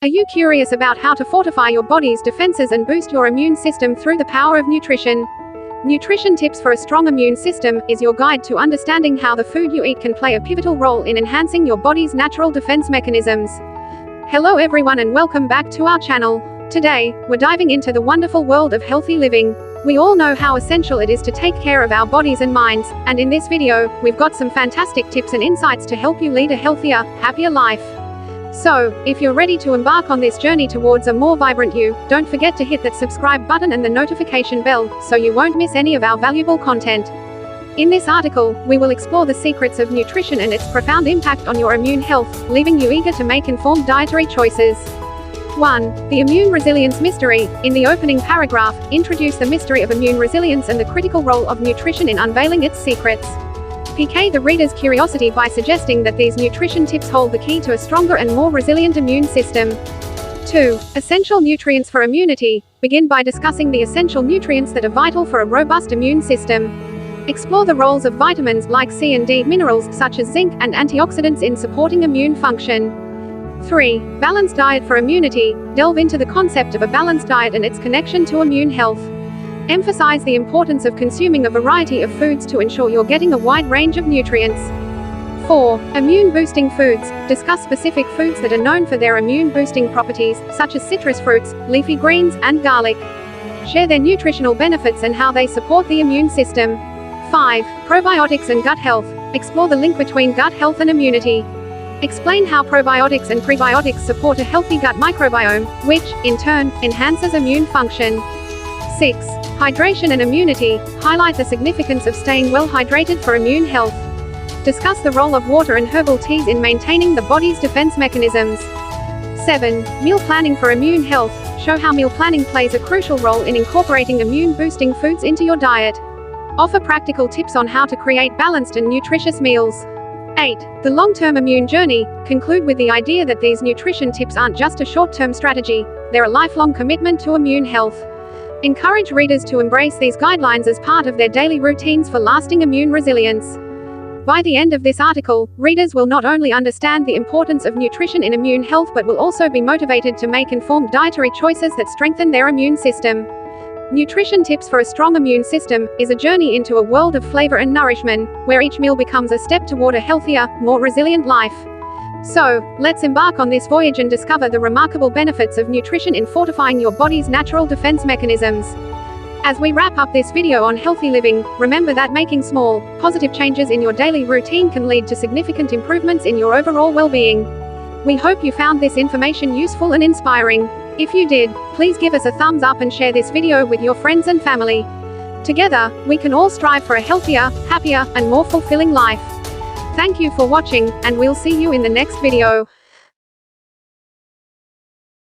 Are you curious about how to fortify your body's defenses and boost your immune system through the power of nutrition? Nutrition Tips for a Strong Immune System is your guide to understanding how the food you eat can play a pivotal role in enhancing your body's natural defense mechanisms. Hello everyone and welcome back to our channel. Today, we're diving into the wonderful world of healthy living. We all know how essential it is to take care of our bodies and minds, and in this video, we've got some fantastic tips and insights to help you lead a healthier, happier life. So, if you're ready to embark on this journey towards a more vibrant you, don't forget to hit that subscribe button and the notification bell, so you won't miss any of our valuable content. In this article, we will explore the secrets of nutrition and its profound impact on your immune health, leaving you eager to make informed dietary choices. 1. The Immune Resilience Mystery. In the opening paragraph, introduce the mystery of immune resilience and the critical role of nutrition in unveiling its secrets. Pique the reader's curiosity by suggesting that these nutrition tips hold the key to a stronger and more resilient immune system. 2. Essential nutrients for immunity. Begin by discussing the essential nutrients that are vital for a robust immune system. Explore the roles of vitamins like C and D, minerals such as zinc, and antioxidants in supporting immune function. 3. Balanced diet for immunity. Delve into the concept of a balanced diet and its connection to immune health. Emphasize the importance of consuming a variety of foods to ensure you're getting a wide range of nutrients. 4. Immune-boosting foods. Discuss specific foods that are known for their immune-boosting properties, such as citrus fruits, leafy greens, and garlic. Share their nutritional benefits and how they support the immune system. 5. Probiotics and gut health. Explore the link between gut health and immunity. Explain how probiotics and prebiotics support a healthy gut microbiome, which, in turn, enhances immune function. 6. Hydration and immunity. Highlight the significance of staying well hydrated for immune health. Discuss the role of water and herbal teas in maintaining the body's defense mechanisms. 7. Meal planning for immune health. Show how meal planning plays a crucial role in incorporating immune-boosting foods into your diet. Offer practical tips on how to create balanced and nutritious meals. 8. The long-term immune journey. Conclude with the idea that these nutrition tips aren't just a short-term strategy, they're a lifelong commitment to immune health. Encourage readers to embrace these guidelines as part of their daily routines for lasting immune resilience. By the end of this article, readers will not only understand the importance of nutrition in immune health but will also be motivated to make informed dietary choices that strengthen their immune system. Nutrition Tips for a Strong Immune System is a journey into a world of flavor and nourishment, where each meal becomes a step toward a healthier, more resilient life. So, let's embark on this voyage and discover the remarkable benefits of nutrition in fortifying your body's natural defense mechanisms. As we wrap up this video on healthy living, remember that making small, positive changes in your daily routine can lead to significant improvements in your overall well-being. We hope you found this information useful and inspiring. If you did, please give us a thumbs up and share this video with your friends and family. Together, we can all strive for a healthier, happier, and more fulfilling life. Thank you for watching, and we'll see you in the next video.